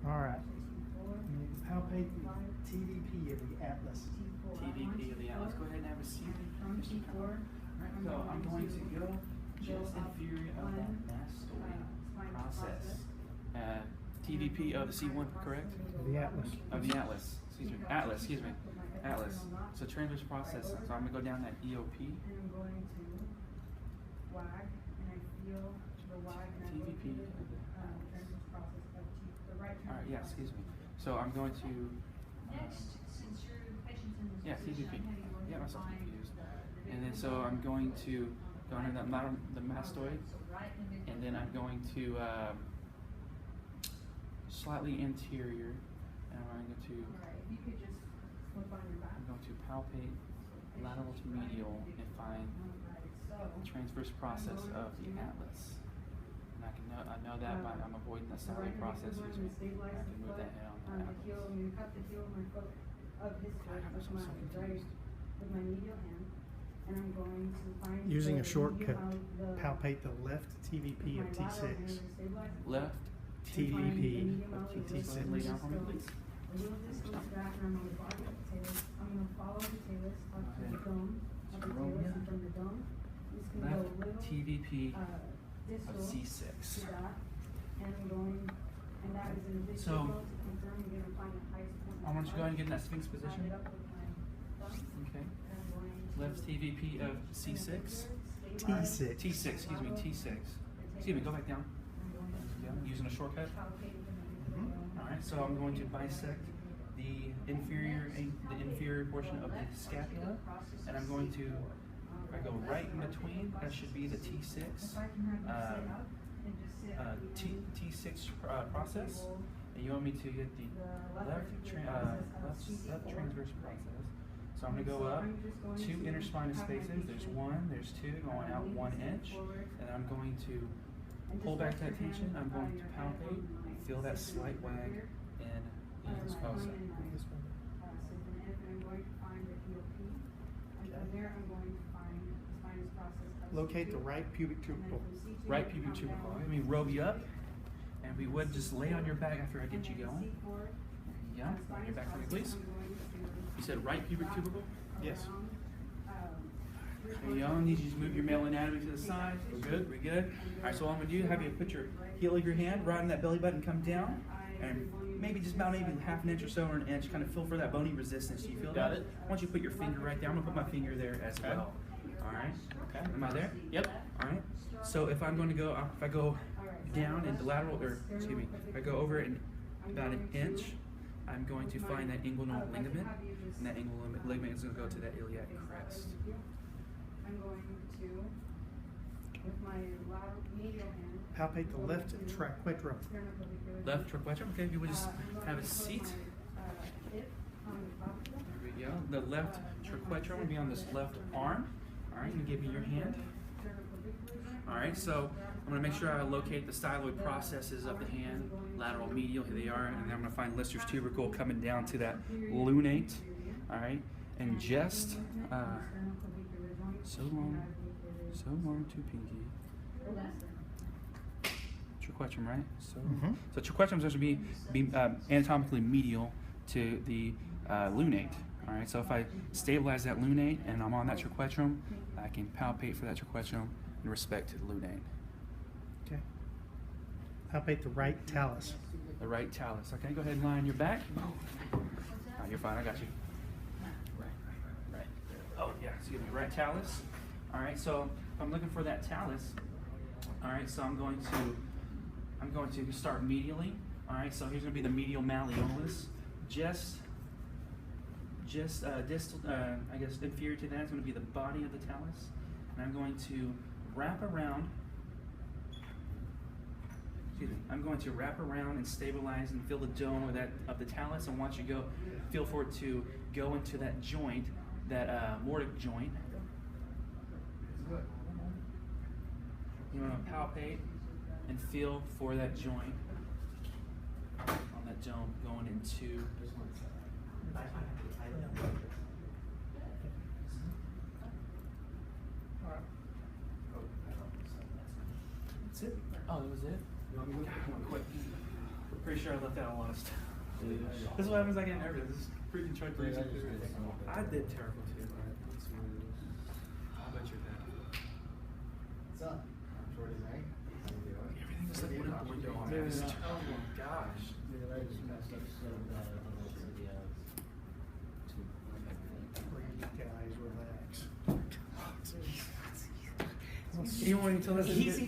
All right. Palpate the TDP of the atlas. TDP of the atlas. Go ahead and have a seat, Mr. Connor. Alright, so I'm going to go just inferior of that mastoid process. TDP of the C1, correct? The atlas. Of the atlas. Excuse me. Atlas, excuse me. Atlas. So transverse process. So I'm going to go down that EOP. And I'm going to wag, and I feel the wag, and I go TDP. to the transverse process of the right. Alright, yeah, excuse me. So I'm going to. Next, since your patient's in this Yeah, position, TDP. I'm having you Yeah, myself find confused. the And then so I'm going to go under that the mastoid, So right in the and then I'm going to slightly interior, and I'm going to Alright, if you could just flip on your back. I'm going to palpate lateral to medial and find the transverse process of the atlas. And I know that by I'm avoiding the silent process. Excuse me. I can move that head on the The heel, I'm going to cut the heel of my foot, of his foot, God, I'm with so my right, confused. with my medial hand, and I'm going to find Using a the shortcut, medial of the- palpate the left TVP of with my lateral hand T6. to stabilize the Left. TVP of Please T6. lay down for me, please. A little distance back, and I'm going to follow the talus. I'm going to follow the talus up to the dome of the talus, and from the dome, it's going to go a Left little TVP distal of C6. to that, and I'm going, and that is an additional So, to confirm. I'm going to find the highest point. I want you to go ahead and get in that Sphinx position. Line it up with my thumb, Okay. and I'm going to- Left TVP of C6. T6. T6, excuse me, T6. Excuse me, go back down. Yeah, using a shortcut. Alright, so I'm going to bisect the inferior portion of the scapula, and I'm going to, if I go right in between, that should be the T6, T6 process, and you want me to get the left transverse process. So I'm going to go up 2 interspinous spaces. There's 1, there's 2, going out 1 inch, and I'm going to pull back that tension. I'm going to palpate, feel that slight wag, and this fossa. So then I'm going to find the EOP, and from there I'm going to find the spinous process. of Locate the C2, right pubic and then tubercle. from C2 Right I pubic come tubercle. down Let me robe you up, and we would just lay on your back after I get and you then going. C4, Yeah, lay on your back for me, please. I'm going to You said right pubic tubercle? Yes. around, There you go. I need you to move your male anatomy to the side. We're good. We're good. All right. So what I'm gonna do, have you put your heel of your hand right on that belly button, come down, and maybe just about maybe half an inch or so, or an inch. Kind of feel for that bony resistance. Do you feel that? it. I want you to put your finger right there. I'm gonna put my finger there as well. All right. Okay. Am I there? Yep. All right. So if I'm going to go, if I go down into lateral, or excuse me, if I go over it about an inch, I'm going to find that inguinal ligament, and that inguinal ligament is going to go to that iliac crest. I'm going to, with my lateral medial hand, Palpate the left triquetrum. Left trapezium. Okay, if you would just have a seat. Hip on the top of it. There we go. The left triquetrum will be on this left arm. All right, you can give me your hand. All right, so I'm going to make sure I locate the styloid processes of the hand, lateral, medial, here they are, and then I'm going to find Lister's tubercle coming down to that lunate. All right, and just so long to pinky. Triquetrum, right? So triquetrum is going to be anatomically medial to the lunate. All right, so if I stabilize that lunate and I'm on that triquetrum, I can palpate for that triquetrum in respect to the lunate. Okay. Palpate the right talus. The right talus. Okay, go ahead and lie on your back. You're fine, I got you. Right. Oh, yeah, excuse me, right talus. All right, so if I'm looking for that talus, all right, so I'm going to start medially. All right, so here's going to be the medial malleolus. Just distal, I guess inferior to that is going to be the body of the talus, and I'm going to wrap around. Excuse me. I'm going to wrap around and stabilize and feel the dome of the talus. I want you to feel for it to go into that joint, that mortic joint. You want to palpate and feel for that joint on that dome going into. That's it. Oh, that was it. Quick. pretty sure I left out a lot of stuff. This is what happens. I get nervous. This is freaking trying to breathe. I did terrible too. How about your dad? What's up? Jordan, right? Everything was like went out the window on me. Oh my gosh. I just messed up so bad. Guys, relax. You want to tell us? Easy